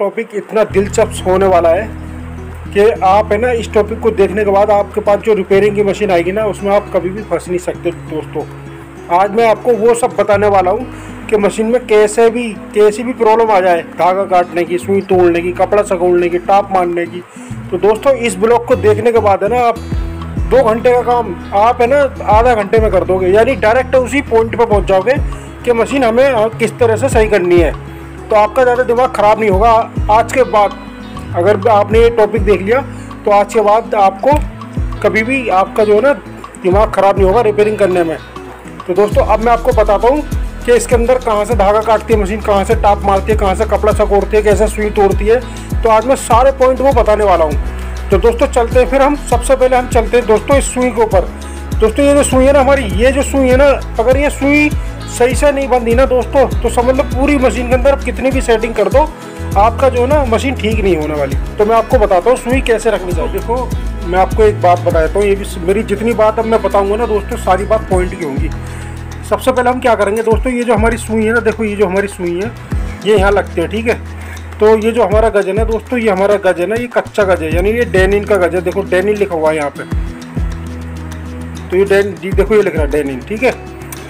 Topic इतना दिलचस्प होने वाला है कि आप है ना इस टॉपिक को देखने के बाद आपके पास जो रिपेयरिंग की मशीन आएगी ना उसमें आप कभी भी फंस नहीं सकते दोस्तों। आज मैं आपको वो सब बताने वाला हूँ कि मशीन में कैसी भी प्रॉब्लम आ जाए, धागा काटने की, सुई तोड़ने की, कपड़ा सकोड़ने की, टाप मारने की, तो दोस्तों इस ब्लॉग को देखने के बाद है ना आप 2 घंटे का काम आप है ना आधा घंटे में कर दोगे, यानी डायरेक्ट उसी पॉइंट पर पहुँच जाओगे कि मशीन हमें किस तरह से सही करनी है। तो आपका ज़्यादा दिमाग ख़राब नहीं होगा आज के बाद। अगर आपने ये टॉपिक देख लिया तो आज के बाद आपको कभी भी आपका जो है ना दिमाग ख़राब नहीं होगा रिपेयरिंग करने में। तो दोस्तों अब मैं आपको बताता हूँ कि इसके अंदर कहाँ से धागा काटती है मशीन, कहाँ से टाप मारती है, कहाँ से कपड़ा सकोड़ती है, कैसे सुई तोड़ती है। तो आज मैं सारे पॉइंट वो बताने वाला हूँ। तो दोस्तों चलते हैं फिर हम सबसे पहले हम चलते हैं दोस्तों इस सुई के ऊपर। दोस्तों ये जो सुई है ना हमारी, ये जो सुई है ना, अगर ये सुई सही से नहीं बंधी ना दोस्तों तो समझ लो पूरी मशीन के अंदर कितनी भी सेटिंग कर दो आपका जो है ना मशीन ठीक नहीं होने वाली। तो मैं आपको बताता हूँ सुई कैसे रखनी चाहिए। देखो मैं आपको एक बात बताता हूँ, ये भी मेरी जितनी बात अब मैं बताऊँगा ना दोस्तों सारी बात पॉइंट की होंगी। सबसे पहले हम क्या करेंगे दोस्तों, ये जो हमारी सुई है ना, देखो ये जो हमारी सुई है ये यहाँ लगती है, ठीक है। तो ये जो हमारा गज है ना दोस्तों, ये हमारा गज है ना, ये कच्चा गज है, यानी ये डेनिन का गज है। देखो डेनिन लिखा हुआ है यहाँ पे, तो ये देखो ये लिख रहा है डेनिन, ठीक है।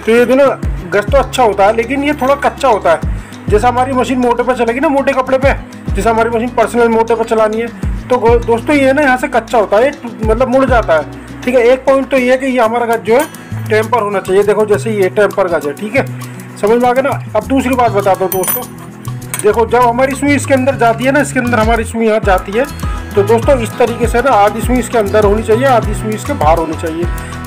तो ये जो ना गज तो अच्छा होता है लेकिन ये थोड़ा कच्चा होता है। जैसा हमारी मशीन मोटे पे चलेगी ना, मोटे कपड़े पे, जैसा हमारी मशीन पर्सनल मोटे पे चलानी है, तो दोस्तों ये ना यहाँ से कच्चा होता है, मतलब मुड़ जाता है, ठीक है। एक पॉइंट तो ये है कि ये हमारा गज जो है टेम्पर होना चाहिए। देखो जैसे ये टेम्पर गज है, ठीक है, समझ में आ गया ना। अब दूसरी बात बताता हूँ दोस्तों, देखो जब हमारी सुई इसके अंदर जाती है ना, इसके अंदर हमारी सुई यहाँ जाती है, तो दोस्तों इस तरीके से ना आधी सुई इसके अंदर होनी चाहिए, आधी सुई इसके बाहर होनी चाहिए।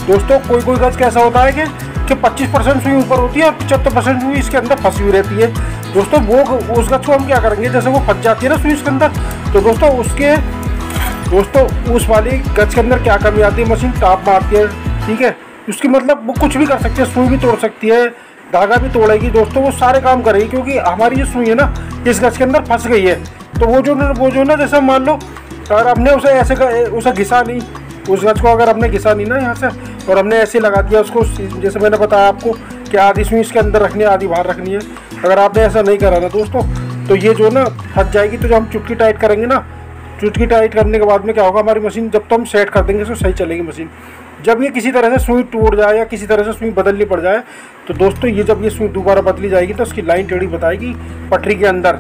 दोस्तों कोई गज कैसा होता है कि 25% सुई ऊपर होती है और 75% सुई इसके अंदर फंसी हुई रहती है। दोस्तों वो उस गज को हम क्या करेंगे, जैसे वो फंस जाती है ना सुई इसके अंदर, तो दोस्तों उस वाली गज के अंदर क्या कमी आती है, मशीन टाप मारती है, ठीक है। उसकी मतलब वो कुछ भी कर सकती है, सुई भी तोड़ सकती है, धागा भी तोड़ेगी दोस्तों, वो सारे काम करेगी, क्योंकि हमारी जो सुई है ना इस गज के अंदर फंस गई है। तो वो जो ना जैसे मान लो अगर हमने उसे घिसा नहीं, उस गज को अगर हमने घिसा नहीं ना यहाँ से और हमने ऐसे लगा दिया उसको, जैसे मैंने बताया आपको कि आधी सुई इसके अंदर रखनी है, आधी बाहर रखनी है, अगर आपने ऐसा नहीं करा ना दोस्तों तो ये जो ना फंस जाएगी। तो जब हम चुटकी टाइट करेंगे ना, चुटकी टाइट करने के बाद में क्या होगा, हमारी मशीन जब तो हम सेट कर देंगे तो सही चलेगी मशीन। जब ये किसी तरह से सुई टूट जाए या किसी तरह से सुई बदलनी पड़ जाए तो दोस्तों ये जब ये सुई दोबारा बदली जाएगी तो उसकी लाइन टेढ़ी बताएगी पटरी के अंदर।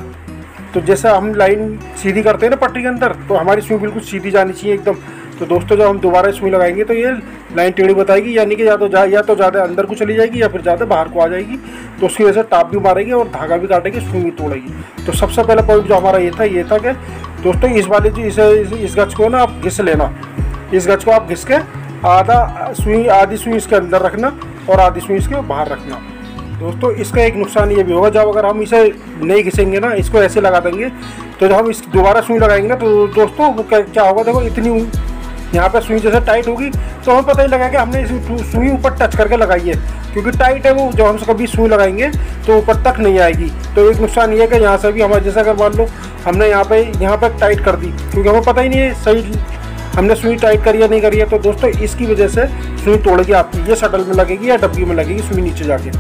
तो जैसा हम लाइन सीधी करते हैं ना पटरी के अंदर, तो हमारी सुई बिल्कुल सीधी जानी चाहिए एकदम। तो दोस्तों जब हम दोबारा सुई लगाएंगे तो ये लाइन टेढ़ी बताएगी, यानी कि या तो ज़्यादा अंदर को चली जाएगी या फिर ज़्यादा बाहर को आ जाएगी। तो उसकी वजह से टाप भी मारेगी और धागा भी काटेगी, सुई भी तोड़ेगी। तो सबसे पहला पॉइंट जो हमारा ये था कि दोस्तों इस वाले इस गज को ना आप घिस लेना, इस गज को आप घिस के आधी सुई इसके अंदर रखना और आधी सुई इसके बाहर रखना। दोस्तों इसका एक नुकसान ये भी होगा, जब अगर हम इसे नहीं घिसेंगे ना, इसको ऐसे लगा देंगे, तो जब हम इस दोबारा सुई लगाएंगे ना तो दोस्तों वो क्या होगा, देखो इतनी यहाँ पे सुई जैसे टाइट होगी तो हमें पता ही लगा कि हमने इस सुई ऊपर टच करके लगाई है, क्योंकि टाइट है वो। जब हम कभी सुई लगाएंगे तो ऊपर तक नहीं आएगी। तो एक नुकसान ये है कि यहाँ से भी हमारे जैसे अगर मान लो हमने यहाँ पे टाइट कर दी, क्योंकि हमें पता ही नहीं है सही हमने सुई टाइट करी है नहीं करी है, तो दोस्तों इसकी वजह से सुई तोड़ेगी आपकी, ये शटल में लगेगी या डब्बी में लगेगी सुई नीचे जाके।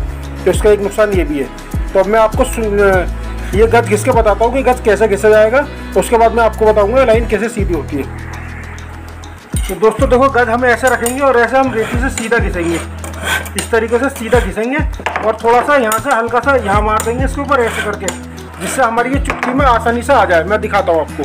तो इसका एक नुकसान ये भी है। तो अब मैं आपको ये गज घिस के बताता हूँ कि गज कैसे घिसा जाएगा, उसके बाद मैं आपको बताऊँगा लाइन कैसे सीधी होती है। तो दोस्तों देखो गज हमें ऐसे रखेंगे और ऐसे हम रेती से सीधा घिसेंगे, इस तरीके से सीधा घिसेंगे और थोड़ा सा यहाँ से हल्का सा यहाँ मार देंगे इसके ऊपर ऐसे करके, जिससे हमारी ये चुटकी में आसानी से आ जाए। मैं दिखाता हूँ आपको।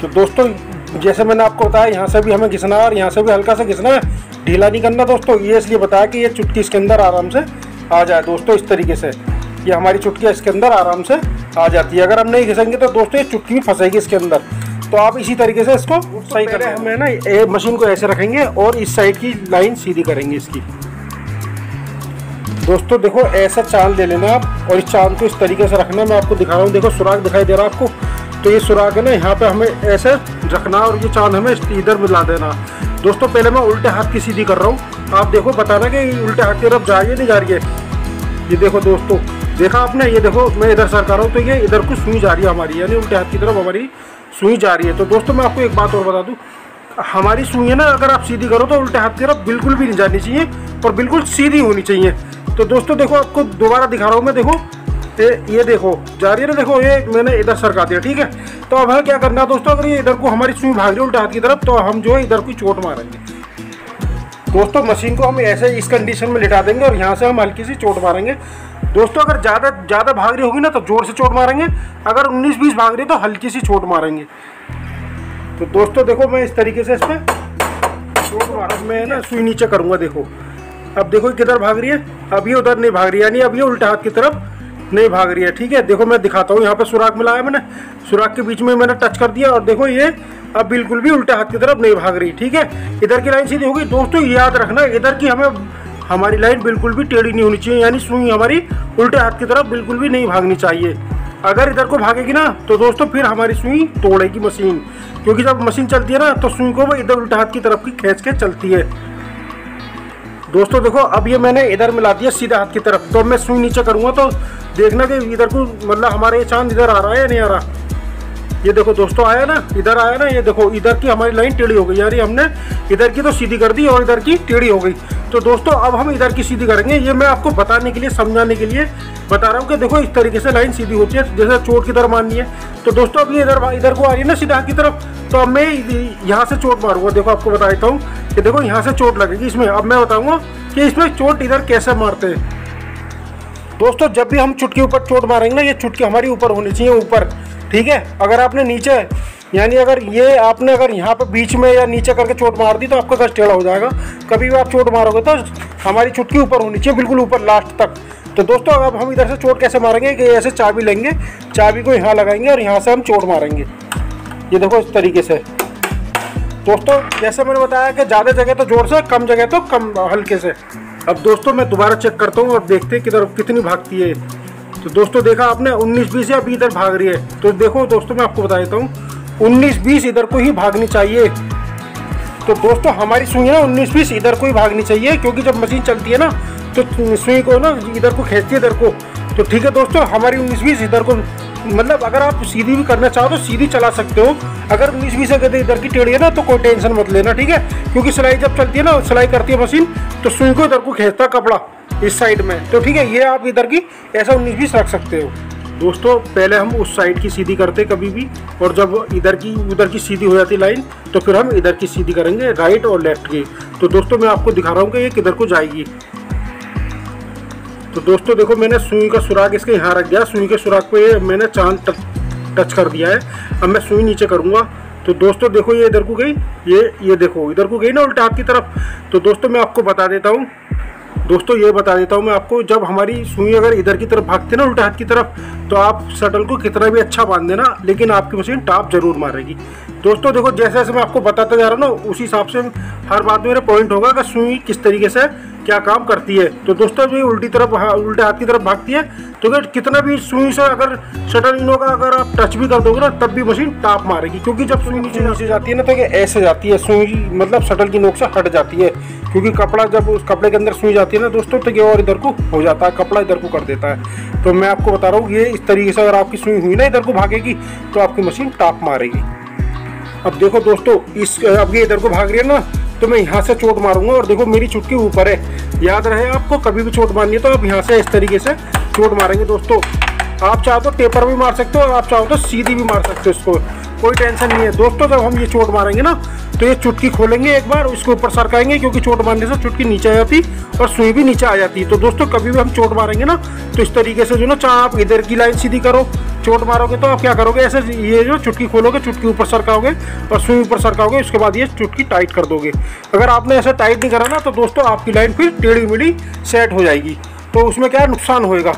तो दोस्तों जैसे मैंने आपको बताया यहाँ से भी हमें घिसना है और यहाँ से भी हल्का सा घिसना है, ढीला नहीं करना दोस्तों। ये इसलिए बताया कि ये चुटकी इसके अंदर आराम से आ जाए दोस्तों। इस तरीके से ये हमारी चुटकी इसके अंदर आराम से आ जाती है। अगर हम नहीं घिसेंगे तो दोस्तों ये चुटकी भी फंसेगी इसके अंदर। तो आप इसी तरीके से इसको सही करें। हमें ना मशीन को ऐसे रखेंगे और इस साइड की लाइन सीधी करेंगे इसकी। दोस्तों देखो ऐसा चांद ले लेना आप और इस चांद को इस तरीके से रखना। मैं आपको दिखा रहा हूँ, देखो सुराग दिखाई दे रहा है आपको, तो ये सुराग है ना, यहाँ पे हमें ऐसे रखना और ये चांद हमें इधर मिला देना। दोस्तों पहले मैं उल्टे हाथ की सीधी कर रहा हूँ, आप देखो बताना कि उल्टे हाथ की तरफ जा रही है नहीं जा रही है। ये देखो दोस्तों, देखा आपने, ये देखो मैं इधर सर कर रहा हूँ तो ये इधर को सुई जा रही है हमारी, यानी उल्टे हाथ की तरफ हमारी सुई जा रही है। तो दोस्तों मैं आपको एक बात और बता दूँ, हमारी सुई है ना अगर आप सीधी करो तो उल्टे हाथ की तरफ बिल्कुल भी नहीं जानी चाहिए और बिल्कुल सीधी होनी चाहिए। तो दोस्तों देखो आपको दोबारा दिखा रहा हूँ मैं, देखो ये देखो जा रही है ना, देखो ये मैंने इधर सरका दिया, ठीक है। तो अब हमें क्या करना है दोस्तों, अगर ये इधर को हमारी सुई भाग रही है उल्टा हाथ की तरफ, तो हम जो है इधर को चोट मारेंगे दोस्तों। मशीन को हम ऐसे इस कंडीशन में लिटा देंगे और यहाँ से हम हल्की सी चोट मारेंगे दोस्तों। अगर ज़्यादा भाग रही होगी ना तो जोर से चोट मारेंगे, अगर 19-20 भाग रही है तो हल्की सी चोट मारेंगे। तो दोस्तों देखो मैं इस तरीके से इस पर चोट मारा, मैं ना सुई नीचे करूँगा। देखो अब देखो किधर भाग रही है, अब ये उधर नहीं भाग रही है, यानी अब ये उल्टा हाथ की तरफ नहीं भाग रही है, ठीक है। देखो मैं दिखाता हूँ, यहाँ पे सुराख मिलाया मैंने, सुराख के बीच में मैंने टच कर दिया और देखो ये अब बिल्कुल भी उल्टा हाथ की तरफ नहीं भाग रही, ठीक है। इधर की लाइन सीधी होगी दोस्तों, याद रखना इधर की हमारी लाइन बिल्कुल भी टेढ़ी नहीं होनी चाहिए, यानी सुई हमारी उल्टे हाथ की तरफ बिल्कुल भी नहीं भागनी चाहिए। अगर इधर को भागेगी ना तो दोस्तों फिर हमारी सुई तोड़ेगी मशीन, क्योंकि जब मशीन चलती है ना तो सुई को वो इधर उल्टा हाथ की तरफ की खींच के चलती है दोस्तों। देखो अब ये मैंने इधर मिला दिया सीधा हाथ की तरफ, तो मैं सुई नीचे करूँगा तो देखना कि इधर को मतलब हमारे ये चांद इधर आ रहा है या नहीं आ रहा। ये देखो दोस्तों आया ना, इधर आया ना, ये देखो इधर की हमारी लाइन टेढ़ी हो गई, यानी हमने इधर की तो सीधी कर दी और इधर की टेढ़ी हो गई। तो दोस्तों अब हम इधर की सीधी करेंगे, ये मैं आपको बताने के लिए, समझाने के लिए बता रहा हूँ कि देखो इस तरीके से लाइन सीधी होती है, जैसे चोट की तरफ मारनी है। तो दोस्तों अब ये इधर को आ रही है ना सीधा हाथ की तरफ, तो अब मैं यहाँ से चोट मारूंगा। देखो आपको बता देता हूँ कि देखो यहाँ से चोट लगेगी इसमें। अब मैं बताऊँगा कि इसमें चोट इधर कैसे मारते हैं दोस्तों। जब भी हम चुटकी ऊपर चोट मारेंगे ना, ये चुटकी हमारी ऊपर होनी चाहिए, ऊपर, ठीक है। अगर आपने नीचे, यानी अगर ये आपने अगर यहाँ पर बीच में या नीचे करके चोट मार दी तो आपका गज टेढ़ा हो जाएगा। कभी भी आप चोट मारोगे तो हमारी चुटकी ऊपर होनी चाहिए, बिल्कुल ऊपर लास्ट तक। तो दोस्तों अब हम इधर से चोट कैसे मारेंगे कि ऐसे चाबी लेंगे, चाबी को यहाँ लगाएंगे और यहाँ से हम चोट मारेंगे। ये देखो इस तरीके से दोस्तों, जैसे मैंने बताया कि ज़्यादा जगह तो जोर से, कम जगह तो कम हल्के से। अब दोस्तों मैं दोबारा चेक करता हूँ और देखते हैं किधर कितनी भागती है। तो दोस्तों देखा आपने 19-20 या अभी इधर भाग रही है। तो देखो दोस्तों मैं आपको बता देता हूँ 19-20 इधर को ही भागनी चाहिए। तो दोस्तों हमारी सुई है 19-20 इधर को ही भागनी चाहिए, क्योंकि जब मशीन चलती है ना तो सुई को ना इधर को खींचती है इधर को। तो ठीक है दोस्तों, हमारी 19-20 इधर को, मतलब अगर आप सीधी भी करना चाहो तो सीधी चला सकते हो। अगर 19-20 अगर इधर की टेढ़ी है ना तो कोई टेंशन मत लेना, ठीक है। क्योंकि सिलाई जब चलती है ना, सिलाई करती है मशीन, तो सुई को इधर को खींचता कपड़ा इस साइड में। तो ठीक है, ये आप इधर की ऐसा 19-20 रख सकते हो दोस्तों। पहले हम उस साइड की सीधी करते कभी भी, और जब इधर की उधर की सीधी हो जाती लाइन तो फिर हम इधर की सीधी करेंगे, राइट और लेफ्ट की। तो दोस्तों मैं आपको दिखा रहा हूँ कि ये किधर को जाएगी। तो दोस्तों देखो मैंने सुई का सुराग इसके यहाँ रख दिया, सुई के सुराग पे ये मैंने चांद टच कर दिया है। अब मैं सुई नीचे करूँगा तो दोस्तों देखो ये इधर को गई, ये देखो इधर को गई ना उल्टा हाथ की तरफ। तो दोस्तों मैं आपको बता देता हूँ दोस्तों, ये बता देता हूँ मैं आपको, जब हमारी सुई अगर इधर की तरफ भागती है ना उल्टा हाथ की तरफ, तो आप शटल को कितना भी अच्छा बांध देना, लेकिन आपकी मशीन टॉप जरूर मारेगी दोस्तों। देखो जैसे जैसे मैं आपको बताता जा रहा हूँ ना, उसी हिसाब से हर बात में मेरा पॉइंट होगा कि सुई किस तरीके से क्या काम करती है। तो दोस्तों जो उल्टी तरफ उल्टे हाथ की तरफ भागती है, तो अगर कितना भी सुई से अगर शटल इनों का अगर आप टच भी कर दोगे ना, तब भी मशीन टॉप मारेगी। क्योंकि जब सुई नीचे जाती है ना तो ऐसे जाती है सुई, मतलब शटल की नोक से हट जाती है, क्योंकि कपड़ा जब उस कपड़े के अंदर सुई जाती है ना दोस्तों, तो ये और इधर को हो जाता है, कपड़ा इधर को कर देता है। तो मैं आपको बता रहा हूँ ये इस तरीके से अगर आपकी सुई हुई ना इधर को भागेगी तो आपकी मशीन टॉप मारेगी। अब देखो दोस्तों अब ये इधर को भाग रही है ना, तो मैं यहाँ से चोट मारूंगा और देखो मेरी चुटकी ऊपर है। याद रहे आपको, कभी भी चोट मारनी है तो आप यहाँ से इस तरीके से चोट मारेंगे दोस्तों। आप चाहो तो टेपर भी मार सकते हो और आप चाहो तो सीधी भी मार सकते हो, इसको कोई टेंशन नहीं है दोस्तों। जब हम ये चोट मारेंगे ना तो ये चुटकी खोलेंगे एक बार, इसके ऊपर सरकाएंगे, क्योंकि चोट मारने से चुटकी नीचे आ जाती और सुई भी नीचे आ जाती है। तो दोस्तों कभी भी हम चोट मारेंगे ना तो इस तरीके से जो ना, चाहे आप इधर की लाइन सीधी करो, चोट मारोगे तो आप क्या करोगे, ऐसे ये जो चुटकी खोलोगे, चुटकी ऊपर सरकाओगे और सुई ऊपर सरकाओगे, उसके बाद ये चुटकी टाइट कर दोगे। अगर आपने ऐसे टाइट नहीं करा ना तो दोस्तों आपकी लाइन फिर टेढ़ी मेढ़ी सेट हो जाएगी, तो उसमें क्या नुकसान होएगा।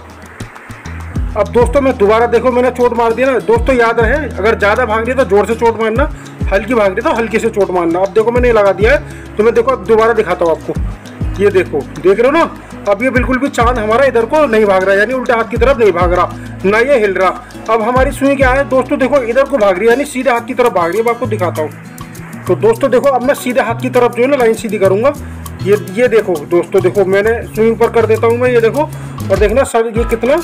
अब दोस्तों मैं दोबारा, देखो मैंने चोट मार दिया ना दोस्तों, याद रहे अगर ज़्यादा भाग रही है तो जोर से चोट मारना, हल्की भाग रही है तो हल्के से चोट मारना। अब देखो मैंने लगा दिया है, तो मैं देखो अब दोबारा दिखाता हूँ आपको। ये देखो, देख रहे हो ना, अब ये बिल्कुल भी चांद हमारा इधर को नहीं भाग रहा, यानी उल्टे हाथ की तरफ नहीं भाग रहा, ना ये हिल रहा। अब हमारी सुई क्या है दोस्तों, देखो इधर को भाग रही है, यानी सीधे हाथ की तरफ भाग रही है। मैं आपको दिखाता हूँ। तो दोस्तों देखो अब मैं सीधे हाथ की तरफ जो है ना लाइन सीधी करूँगा। ये देखो दोस्तों, देखो मैंने सुई ऊपर कर देता हूँ मैं, ये देखो, और देखना सर ये कितना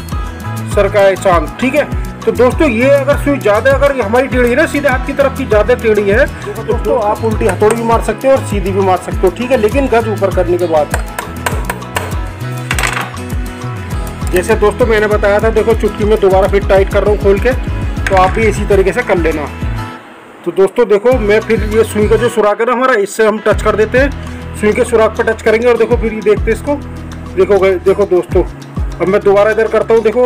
सरका है चांद, ठीक है। तो दोस्तों ये अगर सुई ज़्यादा अगर हमारी टेढ़ी है ना, सीधे हाथ की तरफ की ज़्यादा टेढ़ी है, तो दोस्तों आप उल्टी हथौड़ी भी मार सकते हो और सीधी भी मार सकते हो, ठीक है, लेकिन गज ऊपर करने के बाद। जैसे दोस्तों मैंने बताया था, देखो चुटकी में दोबारा फिर टाइट कर रहा हूँ खोल के, तो आप भी इसी तरीके से कर लेना। तो दोस्तों देखो मैं फिर ये सुई का जो सुराख है ना हमारा, इससे हम टच कर देते हैं, सुई के सुराख पर टच करेंगे और देखो फिर ये देखते हैं इसको। देखो दोस्तों अब मैं दोबारा इधर करता हूँ, देखो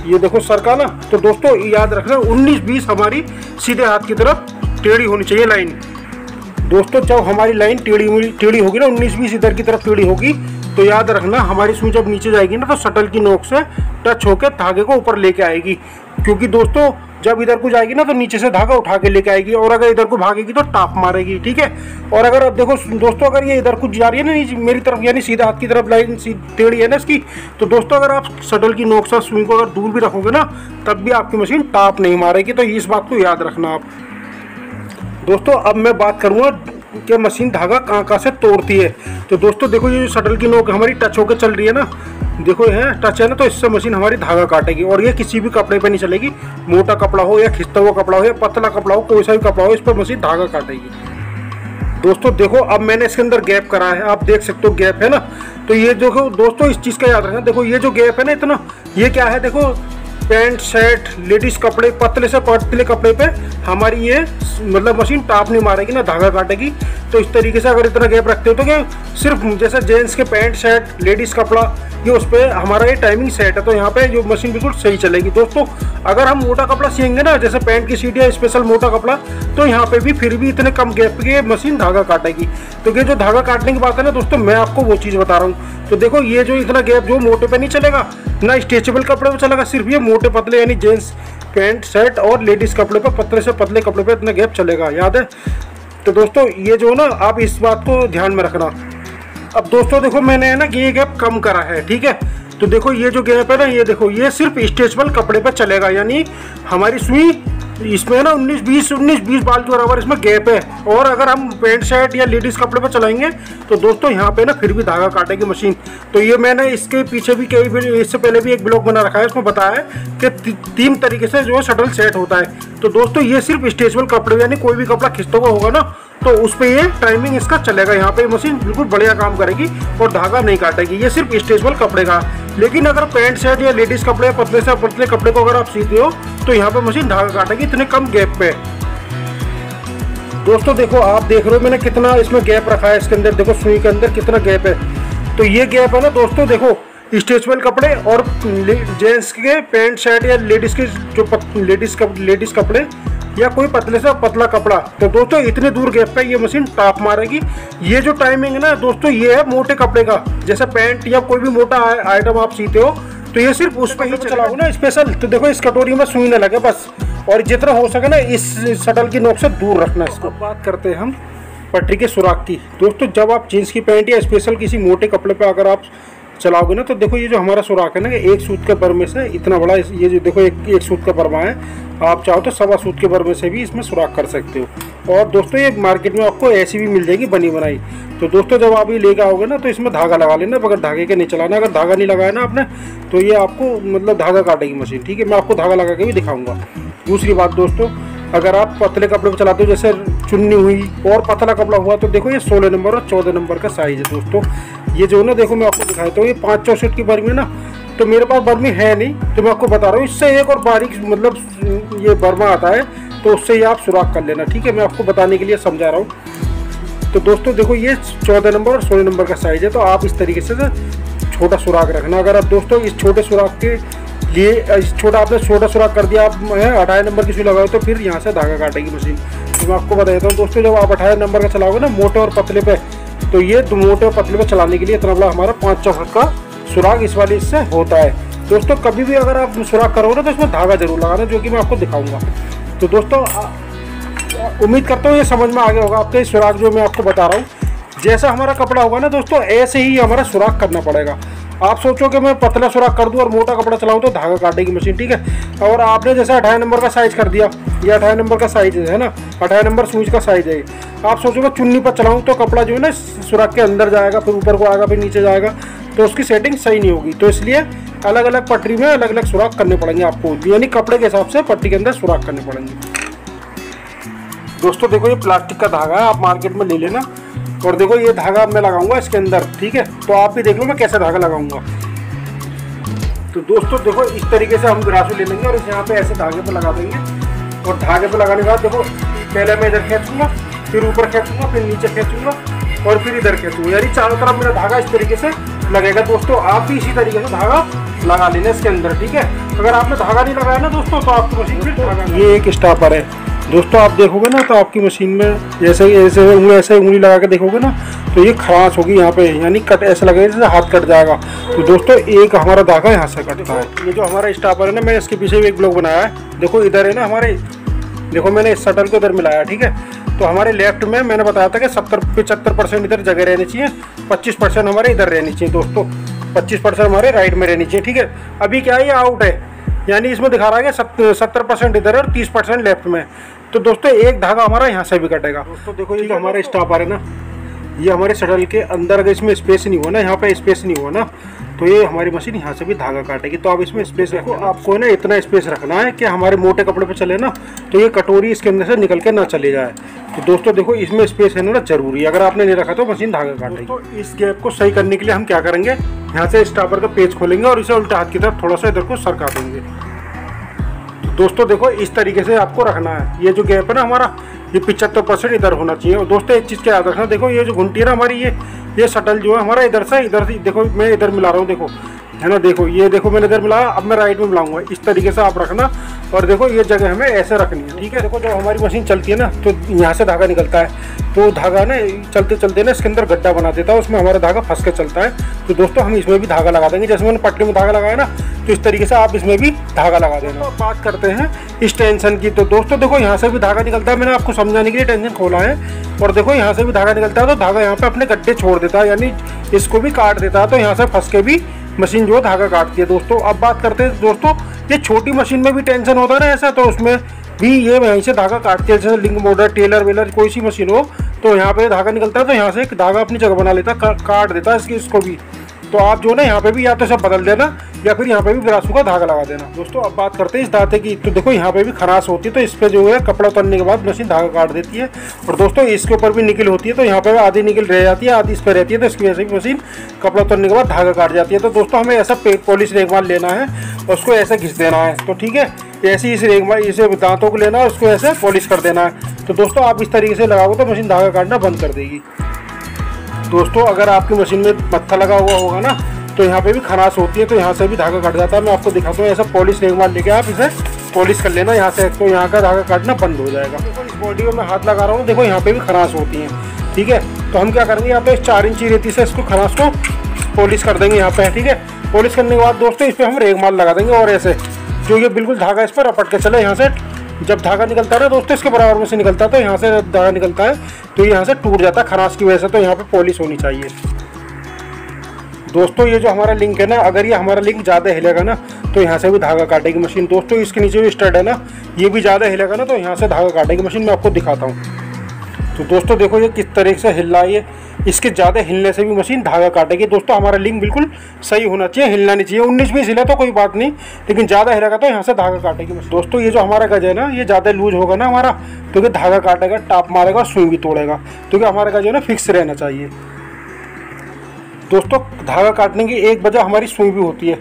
ये देखो सरका ना। तो दोस्तों याद रखना 19-20 हमारी सीधे हाथ की तरफ टेढ़ी होनी चाहिए लाइन। दोस्तों जब हमारी लाइन टेढ़ी होगी ना, 19-20 इधर की तरफ टेढ़ी होगी, तो याद रखना हमारी सुई जब नीचे जाएगी ना, तो शटल की नोक से टच होकर धागे को ऊपर लेके आएगी। क्योंकि दोस्तों जब इधर को जाएगी ना, तो नीचे से धागा उठा के लेके आएगी, और अगर इधर को भागेगी तो टाप मारेगी, ठीक है। और अगर अब देखो दोस्तों, अगर ये इधर को जा रही है ना नीचे मेरी तरफ, यानी सीधा हाथ की तरफ लाइन टेढ़ी है ना इसकी, तो दोस्तों अगर आप शटल की नोक से सुई को अगर दूर भी रखोगे ना, तब भी आपकी मशीन टाप नहीं मारेगी। तो इस बात को याद रखना आप। दोस्तों अब मैं बात करूँगा कि मशीन धागा कहाँ से तोड़ती है। तो दोस्तों देखो ये जो शटल की नोक हमारी टच होकर चल रही है ना, देखो ये टच है ना, तो इससे मशीन हमारी धागा काटेगी, और ये किसी भी कपड़े पे नहीं चलेगी। मोटा कपड़ा हो या खिंचता हुआ कपड़ा हो या पतला कपड़ा हो, कोई सा भी कपड़ा हो, इस पर मशीन धागा काटेगी। दोस्तों देखो अब मैंने इसके अंदर गैप करा है, आप देख सकते हो गैप है ना। तो ये देखो दोस्तों इस चीज़ का याद रखना, देखो ये जो गैप है ना इतना, ये क्या है, देखो पैंट शर्ट लेडीज कपड़े पतले से पतले कपड़े पे हमारी ये मतलब मशीन टाप नहीं मारेगी ना धागा काटेगी। तो इस तरीके से अगर इतना गैप रखते हो तो क्या सिर्फ जैसे जेंट्स के पैंट शर्ट लेडीज कपड़ा ये उस पर हमारा ये टाइमिंग सेट है, तो यहाँ पे जो मशीन बिल्कुल सही चलेगी। दोस्तों अगर हम मोटा कपड़ा सिएंगे ना, जैसे पैंट की सीट या स्पेशल मोटा कपड़ा, तो यहाँ पे भी फिर भी इतने कम गैप के मशीन धागा काटेगी। तो ये जो धागा काटने की बात है ना दोस्तों, मैं आपको वो चीज़ बता रहा हूँ। तो देखो ये जो इतना गैप जो मोटे पे नहीं चलेगा ना, स्ट्रेचेबल कपड़े पे चलेगा, सिर्फ ये मोटे पतले यानी जेंट्स पैंट शर्ट और लेडीज कपड़े पे पतले से पतले कपड़े पे इतना गैप चलेगा, याद है। तो दोस्तों ये जो ना आप इस बात को ध्यान में रखना। अब दोस्तों देखो मैंने है ना ये गैप कम करा है, ठीक है। तो देखो ये जो गैप है ना, ये देखो ये सिर्फ स्ट्रेचेबल कपड़े पर चलेगा, यानी हमारी सुई इसमें ना 19-20 बाल के बराबर इसमें गैप है। और अगर हम पैंट शर्ट या लेडीज कपड़े पर चलाएंगे तो दोस्तों यहाँ पे ना फिर भी धागा काटेगी मशीन। तो ये मैंने इसके पीछे भी इससे पहले भी एक ब्लॉग बना रखा है, उसमें बताया है कि 3 तरीके से जो है शटल सेट होता है। तो दोस्तों ये सिर्फ स्ट्रेचेबल कपड़े यानी कोई भी कपड़ा खिंचता हुआ होगा ना, तो उस पर ये टाइमिंग इसका चलेगा, यहाँ पे मशीन बिल्कुल बढ़िया काम करेगी और धागा नहीं काटेगी। ये सिर्फ स्ट्रेचेबल कपड़े का। लेकिन अगर पैंट शर्ट या लेडीज कपड़े पतले से पतले कपड़े को अगर आप सीते हो तो यहाँ पे मशीन धागा काटेगी इतने कम गैप पे। दोस्तों देखो आप देख रहे हो मैंने कितना इसमें गैप रखा है, इसके अंदर देखो सुई के अंदर कितना गैप है। तो ये गैप है ना दोस्तों, देखो स्ट्रेचेबल कपड़े और जेंट्स के पैंट शर्ट या लेडीज के जो लेडीज कपड़े या कोई पतले से पतला कपड़ा, तो दोस्तों इतने दूर गैप पे ये मशीन टाप मारेगी। ये जो टाइमिंग है ना दोस्तों, ये है मोटे कपड़े का, जैसे पैंट या कोई भी मोटा आइटम आप सीते हो तो ये सिर्फ उस पर ही चलाओ ना स्पेशल। तो देखो इस कटोरी में सुई ना लगे बस, और जितना हो सके ना इस शटल की नोक से दूर रखना इसको। बात करते हैं हम पटरी के सुराख की। दोस्तों जब आप जींस की पैंट या स्पेशल किसी मोटे कपड़े पे अगर आप चलाओगे ना, तो देखो ये जो हमारा सुराख है ना, एक सूत के बर्मे से इतना बड़ा, ये जो देखो एक सूत का बर्मा है, आप चाहो तो 1.25 सूत के बर्मे से भी इसमें सुराख कर सकते हो। और दोस्तों ये मार्केट में आपको ऐसी भी मिल जाएगी बनी बनाई। तो दोस्तों जब आप ये लेकर आओगे ना, तो इसमें धागा लगा लेना, बगैर धागे के नहीं चलाना। अगर धागा नहीं लगाया ना आपने तो ये आपको मतलब धागा काटेगी मशीन, ठीक है। मैं आपको धागा लगा के भी दिखाऊंगा। दूसरी बात दोस्तों, अगर आप पतले कपड़े पर चलाते हो जैसे चुन्नी हुई और पतला कपड़ा हुआ, तो देखो ये 16 नंबर और 14 नंबर का साइज़ है दोस्तों। ये जो ना देखो मैं आपको दिखाता हूँ, ये 5-4 की बर्मी है ना, तो मेरे पास बर्मी है नहीं, तो मैं आपको बता रहा हूँ इससे एक और बारीक मतलब ये बर्मा आता है, तो उससे ही आप सुराख कर लेना, ठीक है। मैं आपको बताने के लिए समझा रहा हूँ। तो दोस्तों देखो ये 14 नंबर और 16 नंबर का साइज़ है, तो आप इस तरीके से छोटा सुराख रखना। अगर आप दोस्तों इस छोटे सुराख के लिए आपने छोटा सुराख कर दिया, आप 28 नंबर की सुई लगाओ, तो फिर यहाँ से धागा काटेगी मशीन। तो मैं आपको बता देता हूँ दोस्तों, जब आप 28 नंबर का चलाओगे ना मोटे और पतले पे, तो ये मोटे और पतले पे चलाने के लिए इतना बड़ा हमारा 5-4 का सुराख इस वाले इससे होता है। दोस्तों कभी भी अगर आप सुराख करोगे ना, तो इसमें धागा जरूर लगाना, जो कि मैं आपको दिखाऊंगा। तो दोस्तों उम्मीद करता हूँ ये समझ में आ गया होगा आपके सुराख जो मैं आपको बता रहा हूँ। जैसा हमारा कपड़ा होगा ना दोस्तों, ऐसे ही हमारा सुराख करना पड़ेगा। आप सोचो कि मैं पतला सुराख कर दूं और मोटा कपड़ा चलाऊं तो धागा काटेगी मशीन, ठीक है। और आपने जैसे 28 नंबर का साइज कर दिया, ये 28 नंबर का साइज है ना, 28 नंबर सूज का साइज है। आप सोचोगे चुन्नी पर चलाऊं तो कपड़ा जो है ना सुराख के अंदर जाएगा, फिर ऊपर को आएगा, फिर नीचे जाएगा, तो उसकी सेटिंग सही नहीं होगी। तो इसलिए अलग अलग पटरी में अलग अलग सुराख करने पड़ेंगे आपको, यानी कपड़े के हिसाब से पटरी के अंदर सुराख करने पड़ेंगे। दोस्तों देखो ये प्लास्टिक का धागा है, आप मार्केट में ले लेना। और देखो ये धागा मैं लगाऊंगा इसके अंदर, ठीक है। तो आप भी देख लो मैं कैसे धागा लगाऊंगा। तो दोस्तों देखो इस तरीके से हम ब्रासो ले लेंगे और इसे यहाँ पे ऐसे धागे पे लगा देंगे। और धागे पे लगाने के बाद देखो पहले मैं इधर खींचूंगा, फिर ऊपर खींचूंगा, फिर नीचे खींचूंगा और फिर इधर खींचूंगा, यानी चारों तरफ मेरा धागा इस तरीके से लगेगा। दोस्तों आप भी इसी तरीके से धागा लगा लेना इसके अंदर, ठीक है। अगर आपने धागा नहीं लगाया ना दोस्तों तो आपकी मशीन फिर धागा, ये एक स्टॉपर है दोस्तों, आप देखोगे ना तो आपकी मशीन में जैसे ऐसे उंगली लगा के देखोगे ना तो ये खराश होगी यहाँ पे, यानी कट ऐसा लगेगा जैसे हाथ कट जाएगा। तो दोस्तों एक हमारा धागा यहाँ से कटता है। ये जो हमारा स्टॉपर है ना, मैं इसके पीछे भी एक ब्लॉक बनाया है। देखो इधर है ना हमारे, देखो मैंने इस शटल को इधर मिलाया, ठीक है। तो हमारे लेफ्ट में मैंने बताया था कि 75% इधर जगह रहनी चाहिए, 25% हमारे इधर रहनी चाहिए दोस्तों, 25% हमारे राइट में रहनी चाहिए, ठीक है। अभी क्या है ये आउट है, यानी इसमें दिखा रहा है कि 70% इधर है और 30% लेफ्ट में। तो दोस्तों एक धागा हमारा यहाँ से भी कटेगा। दोस्तों देखो ये जो हमारा स्टॉपर है ना, ये हमारे शटल के अंदर अगर इसमें स्पेस नहीं हुआ ना, यहाँ पे स्पेस नहीं हुआ ना, तो ये हमारी मशीन यहाँ से भी धागा काटेगी। तो आप इसमें स्पेस रखो, आपको ना इतना स्पेस रखना है कि हमारे मोटे कपड़े पे चले ना तो ये कटोरी इसके अंदर से निकल के ना चले जाए। तो दोस्तों देखो इसमें स्पेस है ना जरूरी है, अगर आपने नहीं रखा तो मशीन धागा काटेगी। तो इस गैप को सही करने के लिए हम क्या करेंगे, यहाँ से स्टॉपर का पेज खोलेंगे और इसे उल्टे हाथ की तरफ थोड़ा सा इधर को सरका देंगे। दोस्तों देखो इस तरीके से आपको रखना है। ये जो गैप है ना हमारा, ये 75% इधर होना चाहिए। और दोस्तों एक चीज़ क्या याद रखना, देखो ये जो घुंटी है ना हमारी, ये शटल जो है हमारा इधर से देखो मैं इधर मिला रहा हूँ, देखो है ना, देखो ये देखो मैंने इधर मिलाया, अब मैं राइट में मिलाऊंगा। इस तरीके से आप रखना और देखो ये जगह हमें ऐसे रखनी है, ठीक है। देखो जब हमारी मशीन चलती है ना तो यहाँ से धागा निकलता है, तो धागा ना चलते चलते ना इसके अंदर गड्ढा बना देता है, उसमें हमारा धागा फंस के चलता है। तो दोस्तों हम इसमें भी धागा लगा देंगे, जैसे मैंने पट्टी में धागा लगाया ना, तो इस तरीके से आप इसमें भी धागा लगा देना। तो बात करते हैं इस टेंशन की। तो दोस्तों देखो यहाँ से भी धागा निकलता है, मैंने आपको समझाने के लिए टेंशन खोला है। और देखो यहाँ से भी धागा निकलता है, तो धागा यहाँ पे अपने गड्ढे छोड़ देता है, यानी इसको भी काट देता है। तो यहाँ से फंस के भी मशीन जो है धागा काटती है। दोस्तों अब बात करते हैं दोस्तों, ये छोटी मशीन में भी टेंशन होता है ना ऐसा, तो उसमें भी ये वहीं से धागा काटती है। जैसे लिंक मोटर, टेलर वेलर कोई सी मशीन हो तो यहाँ पे धागा निकलता है, तो यहाँ से एक धागा अपनी जगह बना लेता है, काट देता है इसको भी। तो आप जो ना यहाँ पे भी या तो सब बदल देना या फिर यहाँ पे भी ब्रासो का धागा लगा देना। दोस्तों अब बात करते हैं इस दांते की। तो देखो यहाँ पे भी खराश होती है, तो इस पे जो है कपड़ा उतरने के बाद मशीन धागा काट देती है। और दोस्तों इसके ऊपर भी निकल होती है, तो यहाँ पे आधी निकल रह जाती है, आधी इस पर रहती है, तो इसकी वजह से भी मशीन कपड़ा उतरने के बाद धागा काट जाती है। तो दोस्तों हमें ऐसा पॉलिश रेगमाल लेना है और उसको ऐसे घिस देना है, तो ठीक है। ऐसे इस रेगमाल इसे दांतों को लेना है, उसको ऐसे पॉलिश कर देना है। तो दोस्तों आप इस तरीके से लगाओगे तो मशीन धागा काटना बंद कर देगी। दोस्तों अगर आपकी मशीन में मत्था लगा हुआ होगा ना तो यहाँ पे भी खराश होती है, तो यहाँ से भी धागा कट जाता है। मैं आपको दिखाता हूँ, ऐसा पॉलिश रेगमाल लेके आप इसे पॉलिश कर लेना यहाँ से, तो यहाँ का धागा काटना बंद हो जाएगा। देखो इस बॉडी में मैं हाथ लगा रहा हूँ, देखो यहाँ पे भी खराश होती है, ठीक है। तो हम क्या करेंगे, यहाँ पे 4 इंची रेती से इसको खराश को पॉलिश कर देंगे यहाँ पे, ठीक है। पॉलिश करने के बाद दोस्तों इस पर हम रेगमाल लगा देंगे और ऐसे जो ये बिल्कुल धागा इस पर रपट के चले। यहाँ से जब धागा निकलता है ना दोस्तों इसके बराबर में से निकलता है, तो यहाँ से धागा निकलता है तो यहाँ से टूट जाता है खराश की वजह से। तो यहाँ पे पॉलिश होनी चाहिए। दोस्तों ये जो हमारा लिंक है ना, अगर ये हमारा लिंक ज़्यादा हिलेगा ना तो यहाँ से भी धागा काटेगी मशीन। दोस्तों इसके नीचे जो स्टड है ना, ये भी ज़्यादा हिलेगा ना तो यहाँ से धागा काटेगी मशीन। मैं आपको दिखाता हूँ। तो दोस्तों देखो ये किस तरीके से हिल रहा है, इसके ज़्यादा हिलने से भी मशीन धागा काटेगी। दोस्तों हमारा लिंक बिल्कुल सही होना चाहिए, हिलना नहीं चाहिए। 19-20 हिला तो कोई बात नहीं, लेकिन ज़्यादा हिलेगा तो यहाँ से धागा काटेगी मशीन। दोस्तों ये जो हमारा गज है ना, ये ज़्यादा लूज होगा ना हमारा, क्योंकि धागा काटेगा, टाप मारेगा, सुई भी तोड़ेगा, क्योंकि हमारा गज है ना फिक्स रहना चाहिए। दोस्तों धागा काटने की एक वजह हमारी सुई भी होती है।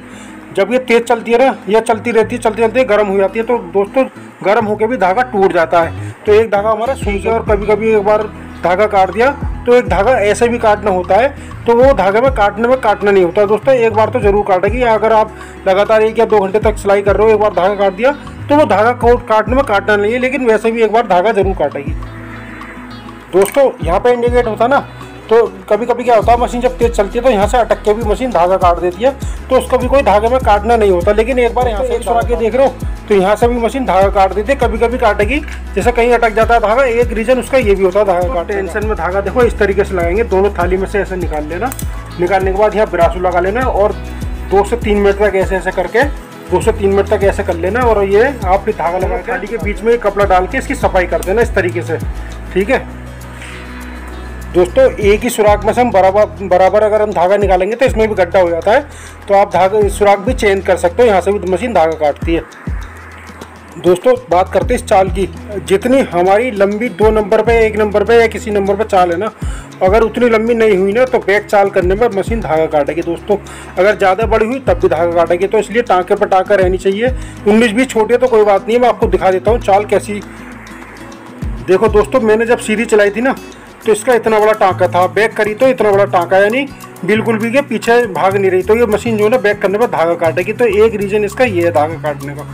जब ये तेज़ चलती है ना, या चलती रहती है, चलते चलते गर्म हो जाती है, तो दोस्तों गर्म होकर भी धागा टूट जाता है। तो एक धागा हमारा सुई से, और कभी कभी एक बार धागा काट दिया तो एक धागा ऐसे भी काटना होता है, तो वो धागे में काटना नहीं होता। दोस्तों एक बार तो जरूर काटेगी। अगर आप लगातार 1 या 2 घंटे तक सिलाई कर रहे हो, एक बार धागा काट दिया तो वो धागा काटने में काटना नहीं है, लेकिन वैसे भी एक बार धागा जरूर काटेगी। दोस्तों यहाँ पे इंडिकेट होता ना, तो कभी कभी क्या होता है, मशीन जब तेज चलती है तो यहाँ से अटक के भी मशीन धागा काट देती है, तो उसको भी कोई धागे में काटना नहीं होता। लेकिन एक बार यहाँ से चुरा के देख रहे हो तो यहाँ से भी मशीन धागा काट देती है, कभी कभी काटेगी, जैसे कहीं अटक जाता है धागा। एक रीजन उसका ये भी होता है धागा काटे। टेंशन में धागा देखो इस तरीके से लगाएंगे, दोनों थाली में से ऐसे निकाल लेना। निकालने के बाद यहाँ ब्रासो लगा लेना और 2 से 3 मिनट तक ऐसे करके 2 से 3 मिनट तक ऐसे कर लेना। और ये आप धागा लगा के थाली के बीच में कपड़ा डाल के इसकी सफाई कर देना इस तरीके से, ठीक है। दोस्तों एक ही सुराख में से हम बराबर अगर हम धागा निकालेंगे तो इसमें भी गड्ढा हो जाता है, तो आप धागा सुराख भी चेंज कर सकते हो, यहाँ से भी मशीन धागा काटती है। दोस्तों बात करते हैं इस चाल की। जितनी हमारी लंबी 2 नंबर पे, 1 नंबर पे या किसी नंबर पे चाल है ना, अगर उतनी लंबी नहीं हुई ना तो बैक चाल करने में मशीन धागा काटेगी दोस्तों। अगर ज़्यादा बड़ी हुई तब भी धागा काटेगी, तो इसलिए टाँके पर टाँका रहनी चाहिए। 19-20 छोटी है तो कोई बात नहीं है, मैं आपको दिखा देता हूँ चाल कैसी। देखो दोस्तों, मैंने जब सीधी चलाई थी ना तो इसका इतना बड़ा टाँका था, बैक करी तो इतना बड़ा टाँका, यानी बिल्कुल भी ये पीछे भाग नहीं रही। तो ये मशीन जो है ना बैक करने पर धागा काटेगी। तो एक रीज़न इसका ये है धागा काटने का।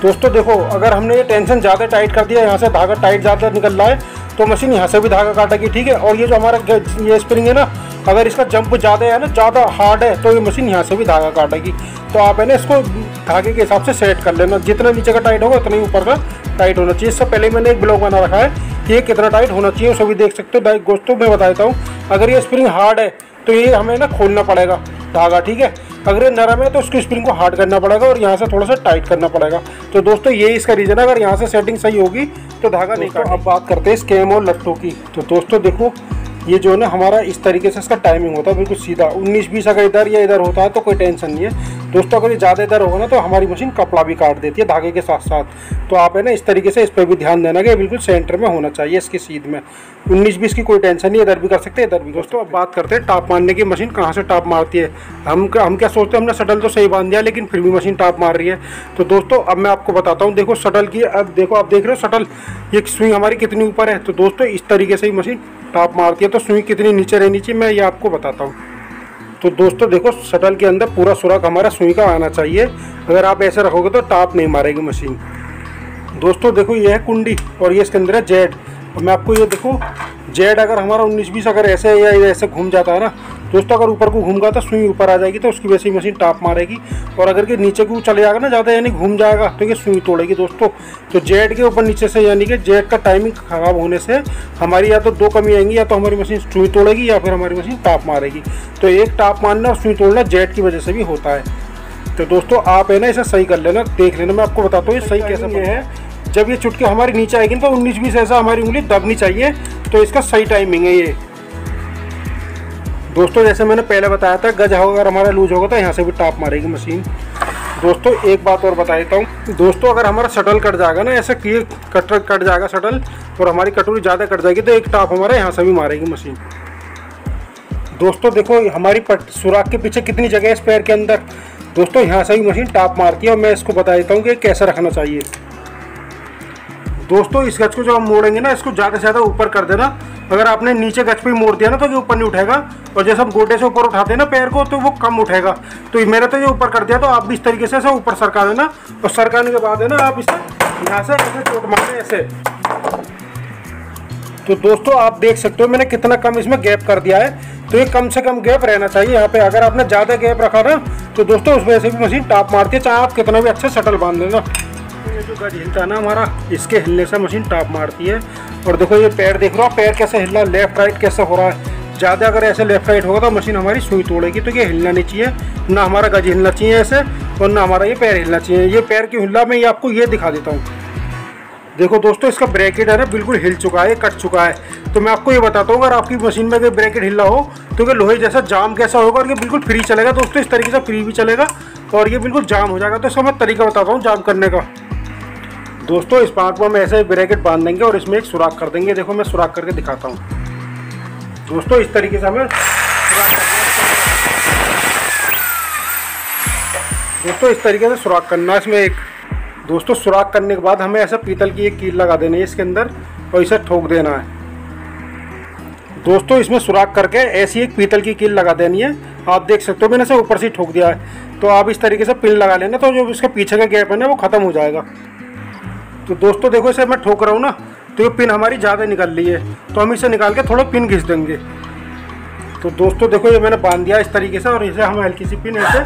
दोस्तों देखो, अगर हमने ये टेंशन ज़्यादा टाइट कर दिया, यहाँ से धागा टाइट ज़्यादा निकल रहा है तो मशीन यहाँ से भी धागा काटेगी, ठीक है। और ये जो हमारा ये स्प्रिंग है ना, अगर इसका जंप ज़्यादा है ना, ज़्यादा हार्ड है, तो ये मशीन यहाँ से भी धागा काटेगी। तो आप है ना इसको धागे के हिसाब से सेट कर लेना, जितना नीचे का टाइट होगा उतना ही ऊपर का टाइट होना चाहिए। इससे पहले मैंने एक ब्लॉग बना रखा है कि ये कितना टाइट होना चाहिए, सभी देख सकते हो। दोस्तों मैं बता देता हूँ, अगर ये स्प्रिंग हार्ड है तो ये हमें ना खोलना पड़ेगा धागा, ठीक है। अगर ये नरम है तो उसकी स्प्रिंग को हार्ड करना पड़ेगा और यहाँ से थोड़ा सा टाइट करना पड़ेगा। तो दोस्तों ये इसका रीज़न है, अगर यहाँ से सेटिंग सही होगी तो धागा नहीं काटेगा। अब बात करते हैं इस कैम और लट्टों की। तो दोस्तों देखो, ये जो है ना हमारा इस तरीके से इसका टाइमिंग होता है बिल्कुल सीधा। 19-20 अगर इधर या इधर होता है तो कोई टेंशन नहीं है दोस्तों। अगर ये ज़्यादा इधर होगा ना तो हमारी मशीन कपड़ा भी काट देती है धागे के साथ साथ। तो आप है ना इस तरीके से इस पर भी ध्यान देना कि बिल्कुल सेंटर में होना चाहिए इसकी सीध में। 19-20 की कोई टेंशन नहीं, इधर भी कर सकते हैं इधर भी। दोस्तों अब बात करते हैं टाप मारने की, मशीन कहाँ से टाप मारती है। हम क्या सोचते हैं, हमने शटल तो सही बांध दिया लेकिन फिर भी मशीन टाप मार रही है। तो दोस्तों अब मैं आपको बताता हूँ। देखो शटल की, अब देखो आप देख रहे हो शटल, ये स्विंग हमारी कितनी ऊपर है। तो दोस्तों इस तरीके से ही मशीन टाप मारती है। तो स्विंग कितनी नीचे रहनी चाहिए मैं ये आपको बताता हूँ। तो दोस्तों देखो, शटल के अंदर पूरा सुराख हमारा सुई का आना चाहिए। अगर आप ऐसे रखोगे तो टाप नहीं मारेगी मशीन। दोस्तों देखो, ये है कुंडी और ये इसके अंदर है जेड। और मैं आपको ये देखो, जेड अगर हमारा 19-20 अगर ऐसे या ऐसे घूम जाता है ना दोस्तों, अगर ऊपर को घूम गया तो सुई ऊपर आ जाएगी, तो उसकी वजह से मशीन टाप मारेगी। और अगर कि नीचे को चले जाएगा ना ज़्यादा, यानी घूम जाएगा, तो ये सुई तोड़ेगी दोस्तों। तो जेड के ऊपर नीचे से, यानी कि जेड का टाइमिंग खराब होने से हमारी या तो 2 कमी आएंगी, या तो हमारी मशीन सुई तोड़ेगी या फिर हमारी मशीन टाप मारेगी। तो एक टाप मारना और सुई तोड़ना जेड की वजह से भी होता है। तो दोस्तों आप है ना इसे सही कर लेना, देख लेना, मैं आपको बताता हूँ ये सही कैसे है। जब ये चुटकी हमारी नीचे आएगी तो 19-20 ऐसा हमारी उंगली दबनी चाहिए, तो इसका सही टाइमिंग है ये। दोस्तों जैसे मैंने पहले बताया था, गज अगर हमारा लूज होगा तो यहाँ से भी टाप मारेगी मशीन। दोस्तों एक बात और बता देता हूँ। दोस्तों अगर हमारा शटल कट जाएगा ना, ऐसे कट जाएगा शटल और हमारी कटोरी ज़्यादा कट जाएगी, तो एक टाप हमारा यहाँ से भी मारेगी मशीन। दोस्तों देखो, हमारी सुराख के पीछे कितनी जगह है इस पैर के अंदर। दोस्तों यहाँ से भी मशीन टाप मारती है और मैं इसको बता देता हूँ कि कैसे रखना चाहिए। दोस्तों इस गज को जब हम मोड़ेंगे ना, इसको ज़्यादा से ज़्यादा ऊपर कर देना। अगर आपने नीचे गज पे ही मोड़ दिया ना तो ये ऊपर नहीं उठेगा, और जैसे हम गोटे से ऊपर उठाते हैं ना पैर को तो वो कम उठेगा। तो मैंने तो ये ऊपर कर दिया, तो आप भी इस तरीके से ऊपर सरका देना। और सरकाने के बाद है ना आप इसे यहाँ से ऐसे चोट मारना ऐसे। तो दोस्तों आप देख सकते हो मैंने कितना कम इसमें गैप कर दिया है। तो ये कम से कम गैप रहना चाहिए यहाँ पे। अगर आपने ज़्यादा गैप रखा ना तो दोस्तों उस वजह से भी मशीन टाप मारती है, चाहे आप कितना भी अच्छे शटल बांध लेना। ये जो गज हिलता है ना हमारा, इसके हिलने से मशीन टाप मारती है। और देखो ये पैर देख रहे हो, पैर कैसे हिल रहा है, लेफ्ट राइट कैसे हो रहा है। ज़्यादा अगर ऐसे लेफ्ट राइट होगा तो मशीन हमारी सुई तोड़ेगी। तो ये हिलना नहीं चाहिए, ना हमारा गज हिलना चाहिए ऐसे, और ना हमारा ये पैर हिलना चाहिए। ये पैर क्यों हिल रहा मैं ये आपको ये दिखा देता हूँ। देखो दोस्तों, इसका ब्रैकेट है ना बिल्कुल हिल चुका है, कट चुका है। तो मैं आपको ये बताता हूँ, अगर आपकी मशीन में अगर ब्रैकेट हिला हो तो ये लोहे जैसा जाम कैसा होगा, और ये बिल्कुल फ्री चलेगा दोस्तों। इस तरीके से फ्री भी चलेगा और ये बिल्कुल जाम हो जाएगा। तो इसका मैं तरीका बताता हूँ जाम करने का। दोस्तों इस पार्ट में हम ऐसे ब्रैकेट बांध देंगे और इसमें एक सुराख कर देंगे। देखो मैं सुराख करके दिखाता हूँ। दोस्तों इस तरीके से हमें सुराख करना है इसमें एक। दोस्तों सुराख करने के बाद हमें ऐसा पीतल की एक कील लगा देनी है इसके अंदर और इसे ठोक देना है। दोस्तों इसमें सुराख करके ऐसी एक पीतल की कील लगा देनी है। आप देख सकते हो मैंने इसे ऊपर से ठोक दिया है। तो आप इस तरीके से पिन लगा लेना, तो जो इसके पीछे का गैप है ना वो ख़त्म हो जाएगा। तो दोस्तों देखो इसे मैं ठोक रहा हूँ ना, तो ये पिन हमारी ज़्यादा निकल रही है, तो हम इसे निकाल के थोड़ा पिन घिस देंगे। तो दोस्तों देखो ये मैंने बांध दिया इस तरीके से, और इसे हम हल्की सी पिन ऐसे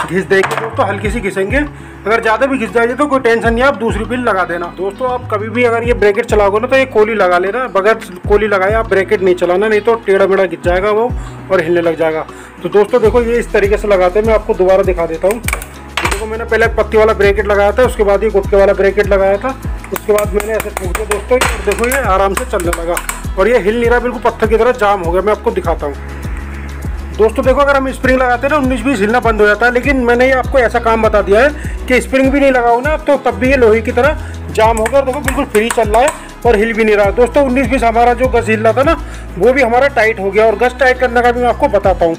घिस देंगे। दोस्तों हल्की सी घिसेंगे, अगर ज़्यादा भी घिस जाएगी तो कोई टेंशन नहीं है, आप दूसरी पिन लगा देना। दोस्तों आप कभी भी अगर ये ब्रैकेट चलाओगे ना तो ये कोली लगा लेना, बगैर कोली लगाए आप ब्रैकेट नहीं चलाना, नहीं तो टेढ़ा मेढ़ा घिस जाएगा वो और हिलने लग जाएगा। तो दोस्तों देखो ये इस तरीके से लगाते हैं, मैं आपको दोबारा दिखा देता हूँ। देखो मैंने पहले पत्ती वाला ब्रैकेट लगाया था, उसके बाद ये गुटके वाला ब्रैकेट लगाया था, उसके बाद मैंने ऐसे ठोक दिया दोस्तों। और देखो ये आराम से चलने लगा और ये हिल नहीं रहा, बिल्कुल पत्थर की तरह जाम हो गया। मैं आपको दिखाता हूँ। दोस्तों देखो, अगर हम स्प्रिंग लगाते हैं ना 19-20 हिलना बंद हो जाता है, लेकिन मैंने ये आपको ऐसा काम बता दिया है कि स्प्रिंग भी नहीं लगाओ ना तो तब भी ये लोहे की तरह जाम होगा और देखो बिल्कुल फ्री चल रहा है और हिल भी नहीं रहा है। दोस्तों 19-20 हमारा जो गज हिल रहा था ना वो भी हमारा टाइट हो गया, और गज टाइट करने का भी मैं आपको बताता हूँ।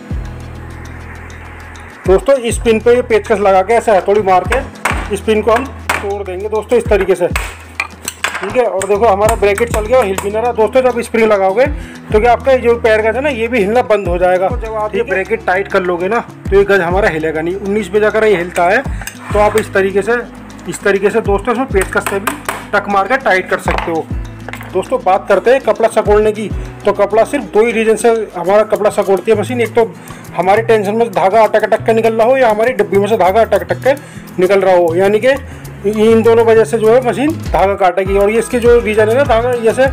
दोस्तों इस पिन पे ये पेचकस लगा के ऐसे हथौड़ी मार के इस पिन को हम तोड़ देंगे दोस्तों इस तरीके से, ठीक है। और देखो हमारा ब्रैकेट चल गया और हिल भी नहीं रहा। दोस्तों जब स्प्रिंग लगाओगे तो क्या आपका जो पैर गज है ना ये भी हिलना बंद हो जाएगा। तो जब आप ये ब्रैकेट टाइट कर लोगे ना तो ये गज हमारा हिलेगा नहीं। 19 पे जाकर ये हिलता है तो आप इस तरीके से दोस्तों इसमें पेचकस से भी टक मार कर टाइट कर सकते हो। दोस्तों बात करते हैं कपड़ा सकोड़ने की, तो कपड़ा सिर्फ 2 ही रीजन से हमारा कपड़ा सकोड़ती है मशीन। एक तो हमारी टेंशन में धागा अटक अटक के निकल रहा हो, या हमारी डिब्बी में से धागा अटक अटक के निकल रहा हो, यानी कि इन दोनों वजह से जो है मशीन धागा काटेगी। और ये इसके जो रीजन है ना धागा, जैसे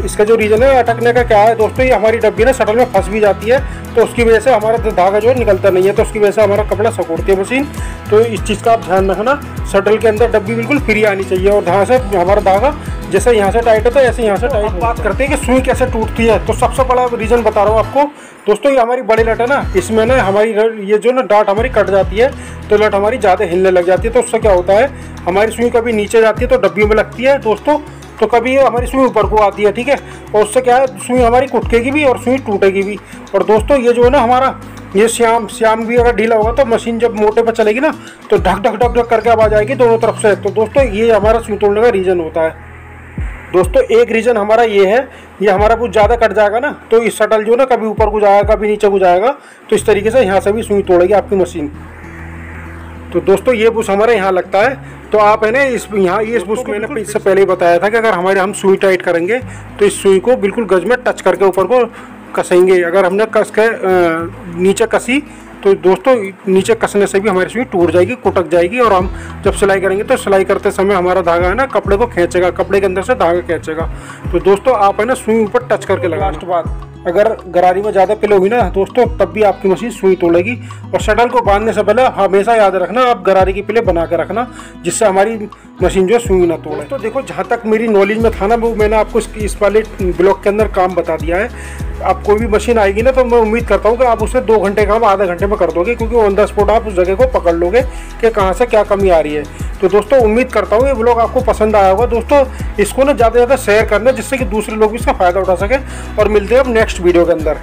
इसका जो रीजन है अटकने का क्या है दोस्तों, ये हमारी डब्बी ना शटल में फंस भी जाती है तो उसकी वजह से हमारा धागा जो है निकलता नहीं है, तो उसकी वजह से हमारा कपड़ा सकोड़ती है मशीन। तो इस चीज़ का आप ध्यान रखना, शटल के अंदर डब्बी बिल्कुल फ्री आनी चाहिए और जहाँ से हमारा धागा जैसे यहाँ से टाइट होता है ऐसे यहाँ से टाइट। बात करते हैं कि सुई कैसे टूटती है, तो सबसे बड़ा रीज़न बता रहा हूँ आपको दोस्तों। ये हमारी बड़ी लट है ना, इसमें ना हमारी ये जो ना डाट हमारी कट जाती है तो लट हमारी ज़्यादा हिलने लग जाती है। तो उससे क्या होता है, हमारी सुई कभी नीचे जाती है तो डब्बी में लगती है दोस्तों, तो कभी हमारी सुई ऊपर को आती है, ठीक है। और उससे क्या है, सुई हमारी कुटकेगी भी और सुई टूटेगी भी। और दोस्तों ये जो है ना हमारा ये श्याम भी अगर ढीला होगा तो मशीन जब मोटे पर चलेगी ना तो ढक ढक ढक ढक करके आवाज़ आएगी दोनों तरफ से। तो दोस्तों ये हमारा सुई तोड़ने का रीज़न होता है। दोस्तों एक रीज़न हमारा ये है, ये हमारा कुछ ज़्यादा कट जाएगा ना तो इस शटल जो ना कभी ऊपर को जाएगा कभी नीचे को जाएगा, तो इस तरीके से यहाँ से भी सुई तोड़ेगी आपकी मशीन। तो दोस्तों ये बुश हमारे यहाँ लगता है, तो आप है ना इस बुश को मैंने इससे पहले ही बताया था कि अगर हम सुई टाइट करेंगे तो इस सुई को बिल्कुल गज में टच करके ऊपर को कसेंगे। अगर हमने कस के नीचे कसी तो दोस्तों नीचे कसने से भी हमारी सुई टूट जाएगी, कुटक जाएगी, और हम जब सिलाई करेंगे तो सिलाई करते समय हमारा धागा है ना कपड़े को खींचेगा, कपड़े के अंदर से धागा खींचेगा। तो दोस्तों आप है ना सुई ऊपर टच करके लगा। लास्ट बात, अगर गरारी में ज़्यादा पिल होगी ना दोस्तों तब भी आपकी मशीन सुई तोड़ेगी। और शटल को बांधने से पहले हमेशा याद रखना आप गरारी की पिले बना के रखना, जिससे हमारी मशीन जो है सुई ना तोड़े। तो देखो जहाँ तक मेरी नॉलेज में था ना वो मैंने आपको इस वाले ब्लॉग के अंदर काम बता दिया है। आप कोई भी मशीन आएगी ना तो मैं उम्मीद करता हूँ कि आप उसे 2 घंटे काम आधे घंटे में कर दोगे, क्योंकि ऑन द स्पॉट आप उस जगह को पकड़ लोगे कि कहाँ से क्या कमी आ रही है। तो दोस्तों उम्मीद करता हूँ ये ब्लॉग आपको पसंद आया होगा। दोस्तों इसको ना ज़्यादा से ज़्यादा शेयर करना जिससे कि दूसरे लोग भी इसका फ़ायदा उठा सकें, और मिलते हैं अब नेक्स्ट वीडियो के अंदर।